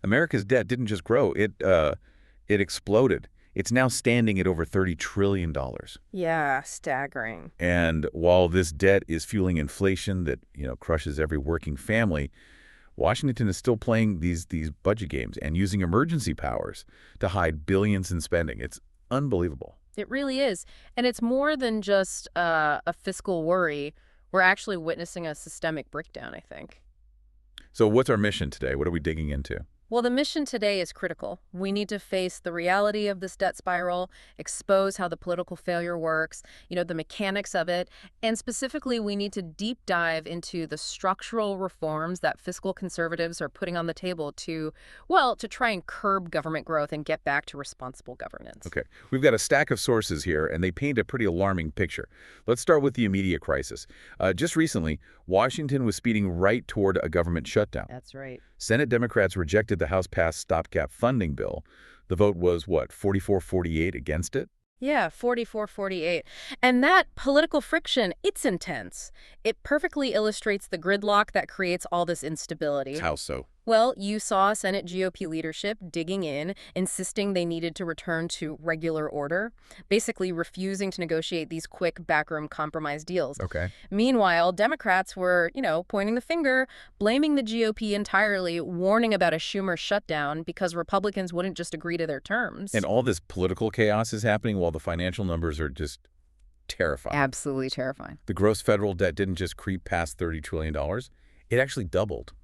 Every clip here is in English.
America's debt didn't just grow, it exploded. It's now standing at over $30 trillion. Yeah, staggering. And while this debt is fueling inflation that, crushes every working family, Washington is still playing these budget games and using emergency powers to hide billions in spending. It's unbelievable. It really is. And it's more than just a fiscal worry. We're actually witnessing a systemic breakdown, I think. So what's our mission today? What are we digging into? Well, the mission today is critical. We need to face the reality of this debt spiral, expose how the political failure works, the mechanics of it, and specifically we need to deep dive into the structural reforms that fiscal conservatives are putting on the table to try and curb government growth and get back to responsible governance. Okay, we've got a stack of sources here, and they paint a pretty alarming picture. Let's start with the immediate crisis. Just recently, Washington was speeding right toward a government shutdown. That's right. Senate Democrats rejected the House-passed stopgap funding bill. The vote was, 44-48 against it? Yeah, 44-48. And that political friction, it's intense. It perfectly illustrates the gridlock that creates all this instability. How so? Well, you saw Senate GOP leadership digging in, insisting they needed to return to regular order, basically refusing to negotiate these quick backroom compromise deals. Okay. Meanwhile, Democrats were, pointing the finger, blaming the GOP entirely, warning about a Schumer shutdown because Republicans wouldn't just agree to their terms. And all this political chaos is happening while the financial numbers are just terrifying. Absolutely terrifying. The gross federal debt didn't just creep past $30 trillion. It actually doubled.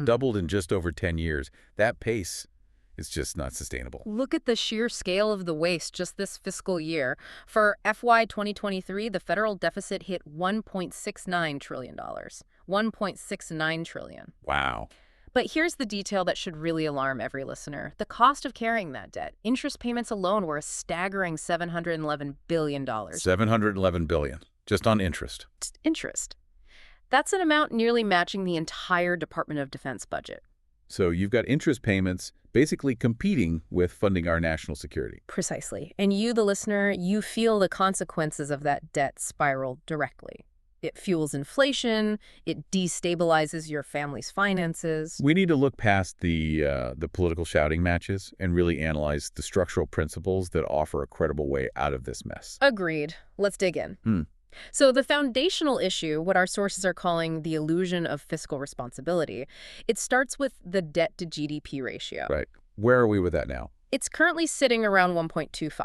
Doubled in just over 10 years. That pace is just not sustainable. Look at the sheer scale of the waste just this fiscal year. For FY 2023, the federal deficit hit $1.69 trillion. $1.69 trillion. Wow. But here's the detail that should really alarm every listener. The cost of carrying that debt. Interest payments alone were a staggering $711 billion. $711 billion, just on interest. Interest. That's an amount nearly matching the entire Department of Defense budget. So you've got interest payments basically competing with funding our national security. Precisely. And you, the listener, you feel the consequences of that debt spiral directly. It fuels inflation. It destabilizes your family's finances. We need to look past the political shouting matches and really analyze the structural principles that offer a credible way out of this mess. Agreed. Let's dig in. So the foundational issue, what our sources are calling the illusion of fiscal responsibility, it starts with the debt-to-GDP ratio. Right. Where are we with that now? It's currently sitting around 1.25.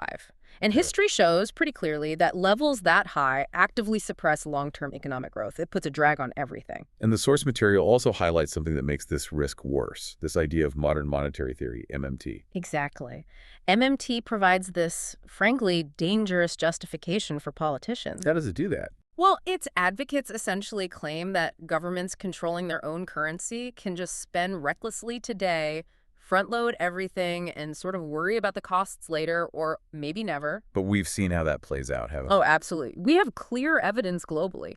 And history shows pretty clearly that levels that high actively suppress long-term economic growth. It puts a drag on everything. And the source material also highlights something that makes this risk worse, this idea of modern monetary theory, MMT. Exactly. MMT provides this, frankly, dangerous justification for politicians. How does it do that? Well, its advocates essentially claim that governments controlling their own currency can just spend recklessly today, front-load everything, and sort of worry about the costs later or maybe never. But we've seen how that plays out, haven't we? Oh, absolutely. We have clear evidence globally.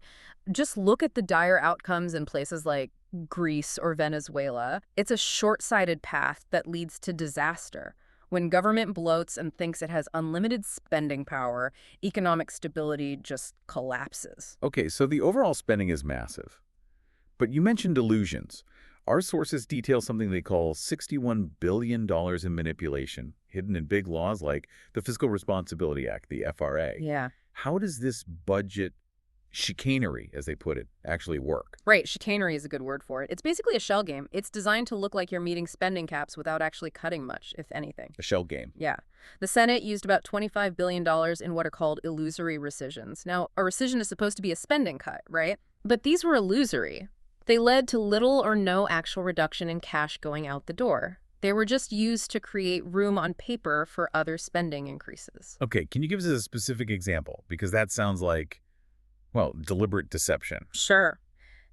Just look at the dire outcomes in places like Greece or Venezuela. It's a short-sighted path that leads to disaster. When government bloats and thinks it has unlimited spending power, economic stability just collapses. Okay, so the overall spending is massive. But you mentioned illusions. Our sources detail something they call $61 billion in manipulation, hidden in big laws like the Fiscal Responsibility Act, the FRA. Yeah. How does this budget chicanery, as they put it, actually work? Right, chicanery is a good word for it. It's basically a shell game. It's designed to look like you're meeting spending caps without actually cutting much, if anything. A shell game. Yeah. The Senate used about $25 billion in what are called illusory rescissions. Now, a rescission is supposed to be a spending cut, right? But these were illusory. They led to little or no actual reduction in cash going out the door. They were just used to create room on paper for other spending increases. Okay, can you give us a specific example? Because that sounds like, well, deliberate deception. Sure.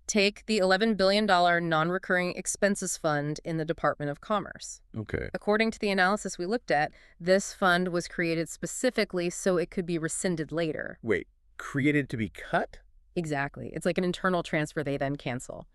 Take the $11 billion non-recurring expenses fund in the Department of Commerce. Okay. According to the analysis we looked at, this fund was created specifically so it could be rescinded later. Wait, created to be cut? Exactly. It's like an internal transfer they then cancel.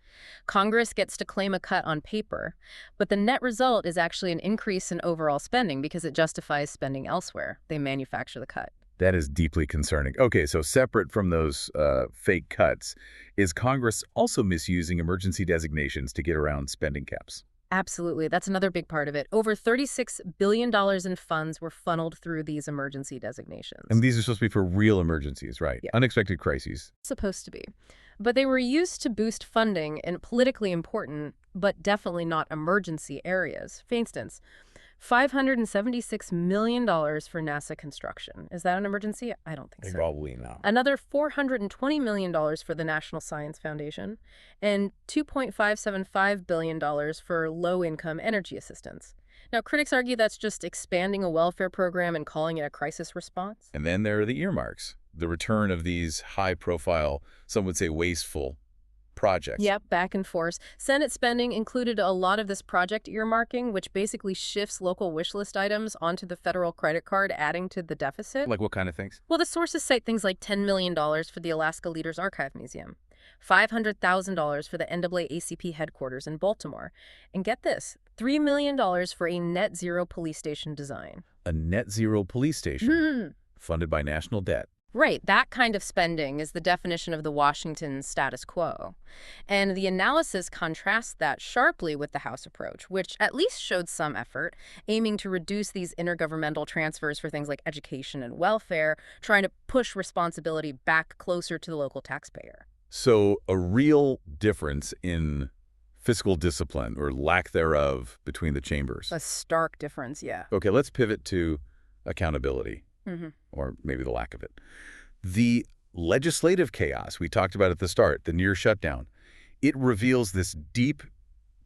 Congress gets to claim a cut on paper, but the net result is actually an increase in overall spending because it justifies spending elsewhere. They manufacture the cut. That is deeply concerning. Okay, so separate from those fake cuts, is Congress also misusing emergency designations to get around spending caps? Absolutely. That's another big part of it. Over $36 billion in funds were funneled through these emergency designations. And these are supposed to be for real emergencies, right? Yeah. Unexpected crises. Supposed to be. But they were used to boost funding in politically important, but definitely not emergency areas. For instance, $576 million for NASA construction. Is that an emergency? I don't think so. Probably not. Another $420 million for the National Science Foundation, and $2.575 billion for low-income energy assistance. Now, critics argue that's just expanding a welfare program and calling it a crisis response. And then there are the earmarks, the return of these high-profile, some would say wasteful, projects. Yep, back and forth. Senate spending included a lot of this project earmarking, which basically shifts local wish list items onto the federal credit card, adding to the deficit. Like what kind of things? Well, the sources cite things like $10 million for the Alaska Leaders Archive Museum, $500,000 for the NAACP headquarters in Baltimore, and get this, $3 million for a net zero police station design. A net zero police station funded by national debt. Right, that kind of spending is the definition of the Washington status quo. And the analysis contrasts that sharply with the House approach, which at least showed some effort, aiming to reduce these intergovernmental transfers for things like education and welfare, trying to push responsibility back closer to the local taxpayer. So a real difference in fiscal discipline, or lack thereof, between the chambers. A stark difference, yeah. Okay, let's pivot to accountability. Or maybe the lack of it. The legislative chaos we talked about at the start, the near shutdown, it reveals this deep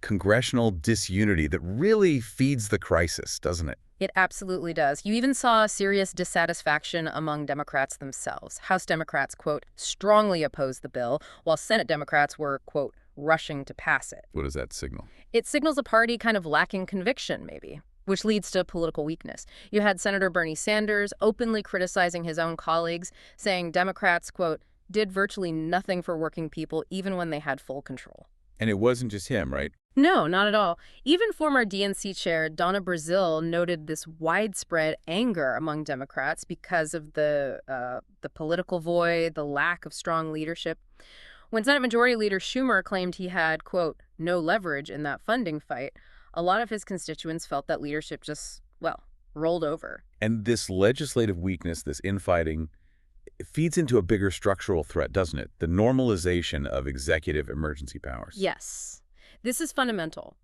congressional disunity that really feeds the crisis, doesn't it? It absolutely does. You even saw serious dissatisfaction among Democrats themselves. House Democrats, quote, strongly opposed the bill, while Senate Democrats were, quote, rushing to pass it. What does that signal? It signals a party kind of lacking conviction, maybe, which leads to political weakness. You had Senator Bernie Sanders openly criticizing his own colleagues, saying Democrats, quote, did virtually nothing for working people even when they had full control. And it wasn't just him, right? No, not at all. Even former DNC chair Donna Brazile noted this widespread anger among Democrats because of the political void, the lack of strong leadership. When Senate Majority Leader Schumer claimed he had, quote, no leverage in that funding fight, a lot of his constituents felt that leadership just, well, rolled over. And this legislative weakness, this infighting, it feeds into a bigger structural threat, doesn't it? The normalization of executive emergency powers. Yes. This is fundamental.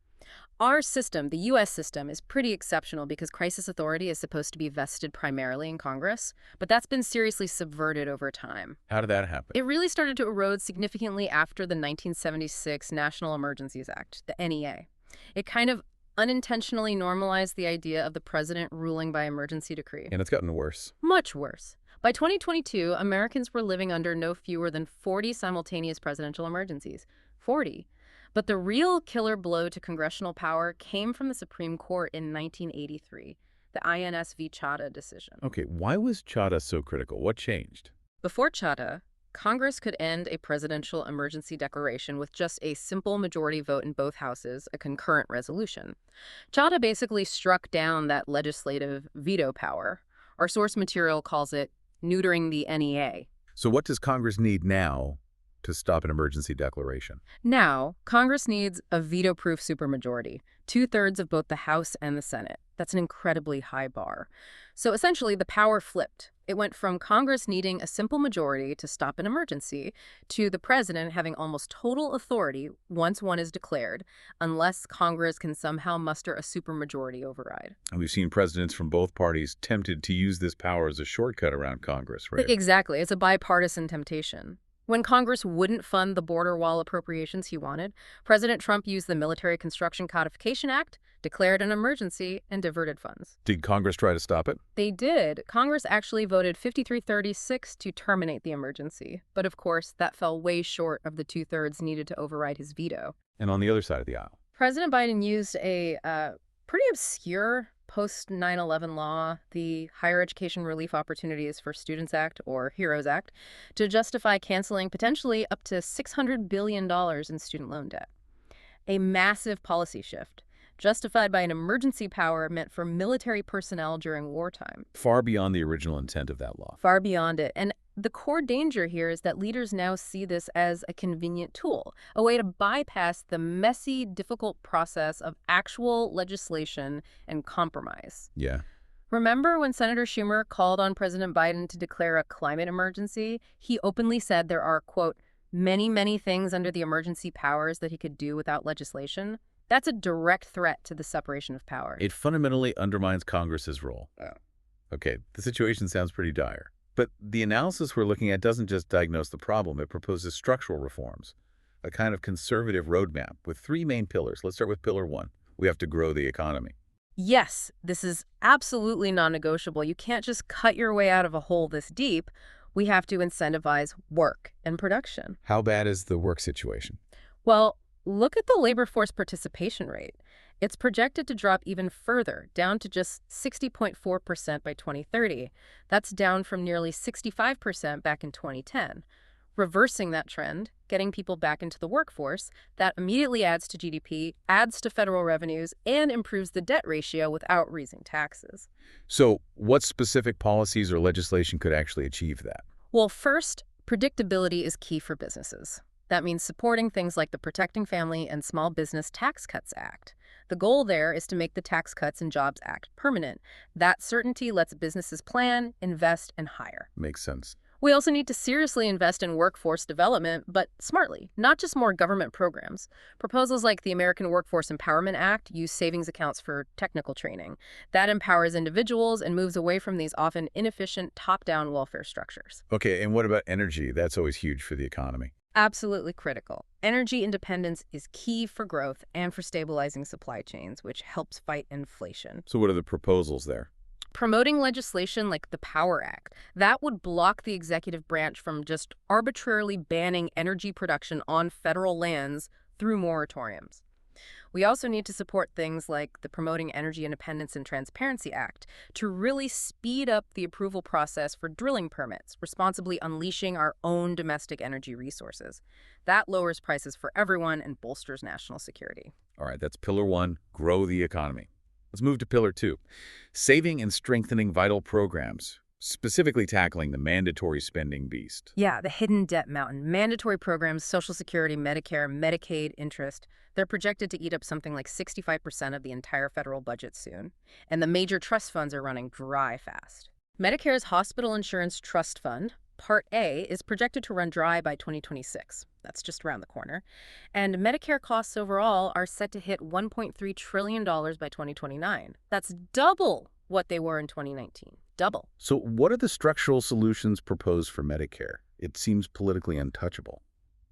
Our system, the U.S. system, is pretty exceptional because crisis authority is supposed to be vested primarily in Congress, but that's been seriously subverted over time. How did that happen? It really started to erode significantly after the 1976 National Emergencies Act, the NEA. It kind of unintentionally normalized the idea of the president ruling by emergency decree. And it's gotten worse. Much worse. By 2022, Americans were living under no fewer than 40 simultaneous presidential emergencies. 40. But the real killer blow to congressional power came from the Supreme Court in 1983, the INS v. Chadha decision. Okay, why was Chadha so critical? What changed? Before Chadha, Congress could end a presidential emergency declaration with just a simple majority vote in both houses, a concurrent resolution. Chadha basically struck down that legislative veto power. Our source material calls it neutering the NEA. So what does Congress need now to stop an emergency declaration? Now, Congress needs a veto-proof supermajority, 2/3 of both the House and the Senate. That's an incredibly high bar. So essentially, the power flipped. It went from Congress needing a simple majority to stop an emergency to the president having almost total authority once one is declared, unless Congress can somehow muster a supermajority override. And we've seen presidents from both parties tempted to use this power as a shortcut around Congress, right? Exactly. It's a bipartisan temptation. When Congress wouldn't fund the border wall appropriations he wanted, President Trump used the Military Construction Codification Act, declared an emergency, and diverted funds. Did Congress try to stop it? They did. Congress actually voted 53-36 to terminate the emergency. But of course, that fell way short of the 2/3 needed to override his veto. And on the other side of the aisle? President Biden used a pretty obscure post-9/11 law, the Higher Education Relief Opportunities for Students Act, or HEROES Act, to justify canceling potentially up to $600 billion in student loan debt. A massive policy shift, justified by an emergency power meant for military personnel during wartime. Far beyond the original intent of that law. Far beyond it. And The core danger here is that leaders now see this as a convenient tool, a way to bypass the messy, difficult process of actual legislation and compromise. Yeah. Remember when Senator Schumer called on President Biden to declare a climate emergency? He openly said there are, quote, many, many things under the emergency powers that he could do without legislation. That's a direct threat to the separation of powers. It fundamentally undermines Congress's role. Okay, the situation sounds pretty dire. But the analysis we're looking at doesn't just diagnose the problem, it proposes structural reforms, a kind of conservative roadmap with three main pillars. Let's start with pillar one. We have to grow the economy. Yes, this is absolutely non-negotiable. You can't just cut your way out of a hole this deep. We have to incentivize work and production. How bad is the work situation? Well, look at the labor force participation rate. It's projected to drop even further, down to just 60.4% by 2030. That's down from nearly 65% back in 2010. Reversing that trend, getting people back into the workforce, that immediately adds to GDP, adds to federal revenues, and improves the debt ratio without raising taxes. So what specific policies or legislation could actually achieve that? Well, first, predictability is key for businesses. That means supporting things like the Protecting Family and Small Business Tax Cuts Act. The goal there is to make the Tax Cuts and Jobs Act permanent. That certainty lets businesses plan, invest, and hire. Makes sense. We also need to seriously invest in workforce development, but smartly, not just more government programs. Proposals like the American Workforce Empowerment Act use savings accounts for technical training. That empowers individuals and moves away from these often inefficient top-down welfare structures. Okay, and what about energy? That's always huge for the economy. Absolutely critical. Energy independence is key for growth and for stabilizing supply chains, which helps fight inflation. So what are the proposals there? Promoting legislation like the Power Act, that would block the executive branch from just arbitrarily banning energy production on federal lands through moratoriums. We also need to support things like the Promoting Energy Independence and Transparency Act to really speed up the approval process for drilling permits, responsibly unleashing our own domestic energy resources. That lowers prices for everyone and bolsters national security. All right, that's pillar one, grow the economy. Let's move to pillar two, saving and strengthening vital programs, specifically tackling the mandatory spending beast. Yeah, the hidden debt mountain. Mandatory programs, Social Security, Medicare, Medicaid, interest, they're projected to eat up something like 65% of the entire federal budget soon. And the major trust funds are running dry fast. Medicare's Hospital Insurance Trust Fund, Part A, is projected to run dry by 2026. That's just around the corner. And Medicare costs overall are set to hit $1.3 trillion by 2029. That's double what they were in 2019. Double. So what are the structural solutions proposed for Medicare? It seems politically untouchable.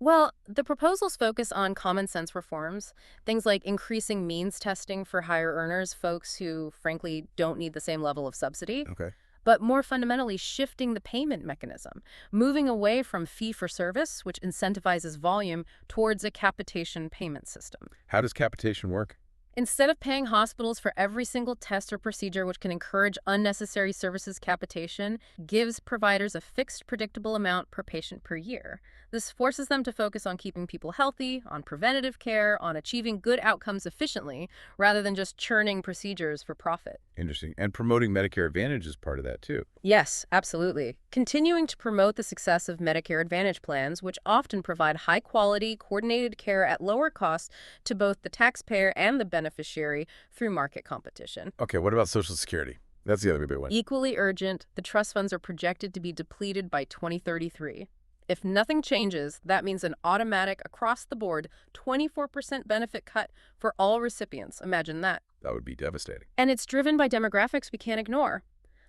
Well, the proposals focus on common sense reforms, things like increasing means testing for higher earners, folks who, frankly, don't need the same level of subsidy. Okay. But more fundamentally, shifting the payment mechanism, moving away from fee-for-service, which incentivizes volume, towards a capitation payment system. How does capitation work? Instead of paying hospitals for every single test or procedure, which can encourage unnecessary services, capitation gives providers a fixed, predictable amount per patient per year. This forces them to focus on keeping people healthy, on preventative care, on achieving good outcomes efficiently, rather than just churning procedures for profit. Interesting. And promoting Medicare Advantage is part of that, too. Yes, absolutely. Continuing to promote the success of Medicare Advantage plans, which often provide high-quality, coordinated care at lower costs to both the taxpayer and the beneficiary through market competition. Okay, what about Social Security? That's the other big one. Equally urgent, the trust funds are projected to be depleted by 2033. If nothing changes, that means an automatic, across-the-board, 24% benefit cut for all recipients. Imagine that. That would be devastating. And it's driven by demographics we can't ignore.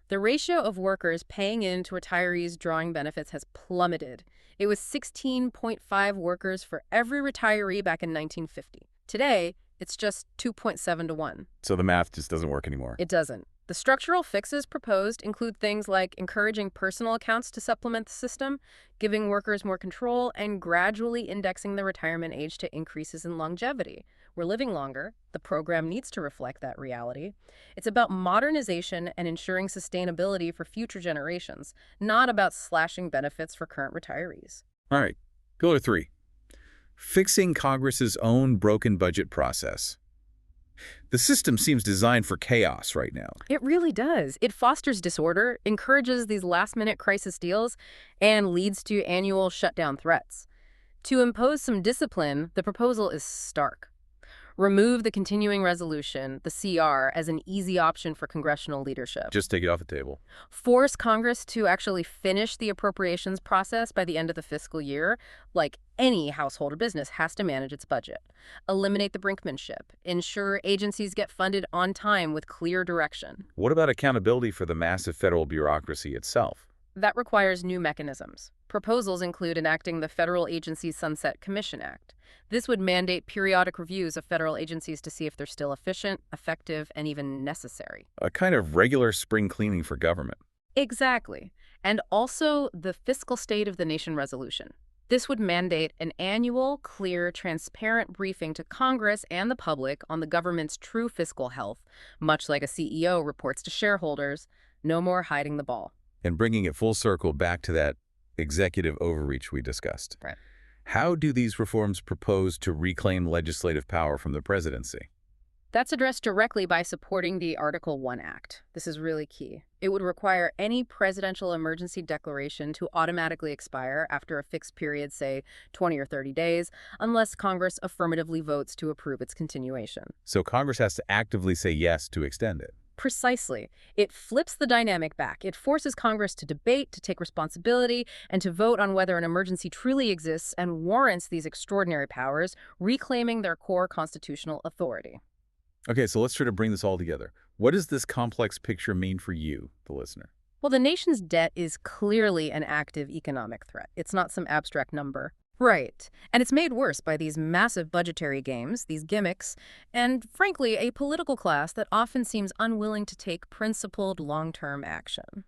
The ratio of workers paying in to retirees drawing benefits has plummeted. It was 16.5 workers for every retiree back in 1950. Today, it's just 2.7 to 1. So the math just doesn't work anymore. It doesn't. The structural fixes proposed include things like encouraging personal accounts to supplement the system, giving workers more control, and gradually indexing the retirement age to increases in longevity. We're living longer. The program needs to reflect that reality. It's about modernization and ensuring sustainability for future generations, not about slashing benefits for current retirees. All right, pillar three, fixing Congress's own broken budget process. The system seems designed for chaos right now. It really does. It fosters disorder, encourages these last-minute crisis deals, and leads to annual shutdown threats. To impose some discipline, the proposal is stark. Remove the continuing resolution, the CR, as an easy option for congressional leadership. Just take it off the table. Force Congress to actually finish the appropriations process by the end of the fiscal year, like any household or business has to manage its budget. Eliminate the brinkmanship. Ensure agencies get funded on time with clear direction. What about accountability for the massive federal bureaucracy itself? That requires new mechanisms. Proposals include enacting the Federal Agencies Sunset Commission Act. This would mandate periodic reviews of federal agencies to see if they're still efficient, effective, and even necessary. A kind of regular spring cleaning for government. Exactly. And also the Fiscal State of the Nation resolution. This would mandate an annual, clear, transparent briefing to Congress and the public on the government's true fiscal health, much like a CEO reports to shareholders. No more hiding the ball. And bringing it full circle back to that executive overreach we discussed. Right. How do these reforms propose to reclaim legislative power from the presidency? That's addressed directly by supporting the Article 1 Act. This is really key. It would require any presidential emergency declaration to automatically expire after a fixed period, say 20 or 30 days, unless Congress affirmatively votes to approve its continuation. So Congress has to actively say yes to extend it. Precisely. It flips the dynamic back. It forces Congress to debate, to take responsibility, and to vote on whether an emergency truly exists and warrants these extraordinary powers, reclaiming their core constitutional authority. Okay, so let's try to bring this all together. What does this complex picture mean for you, the listener? Well, the nation's debt is clearly an active economic threat. It's not some abstract number. Right. And it's made worse by these massive budgetary games, these gimmicks, and, frankly, a political class that often seems unwilling to take principled, long-term action.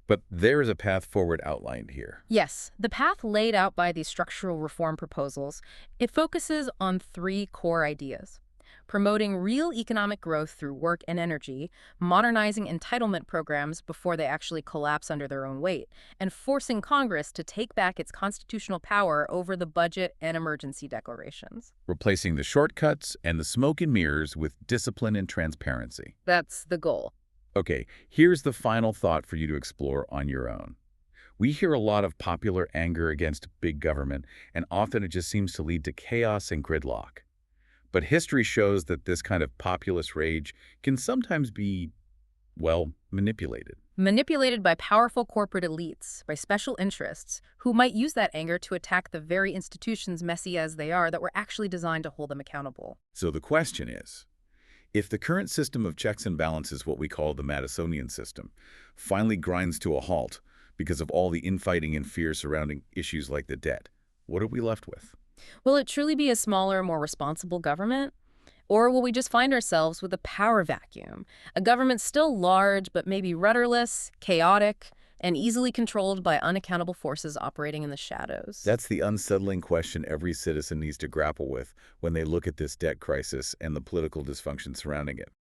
But there is a path forward outlined here. Yes, the path laid out by these structural reform proposals, it focuses on three core ideas. Promoting real economic growth through work and energy, modernizing entitlement programs before they actually collapse under their own weight, and forcing Congress to take back its constitutional power over the budget and emergency declarations. Replacing the shortcuts and the smoke and mirrors with discipline and transparency. That's the goal. Okay, here's the final thought for you to explore on your own. We hear a lot of popular anger against big government, and often it just seems to lead to chaos and gridlock. But history shows that this kind of populist rage can sometimes be, well, manipulated. Manipulated by powerful corporate elites, by special interests, who might use that anger to attack the very institutions, messy as they are, that were actually designed to hold them accountable. So the question is, if the current system of checks and balances, what we call the Madisonian system, finally grinds to a halt because of all the infighting and fear surrounding issues like the debt, what are we left with? Will it truly be a smaller, more responsible government? Or will we just find ourselves with a power vacuum? A government still large, but maybe rudderless, chaotic, and easily controlled by unaccountable forces operating in the shadows. That's the unsettling question every citizen needs to grapple with when they look at this debt crisis and the political dysfunction surrounding it.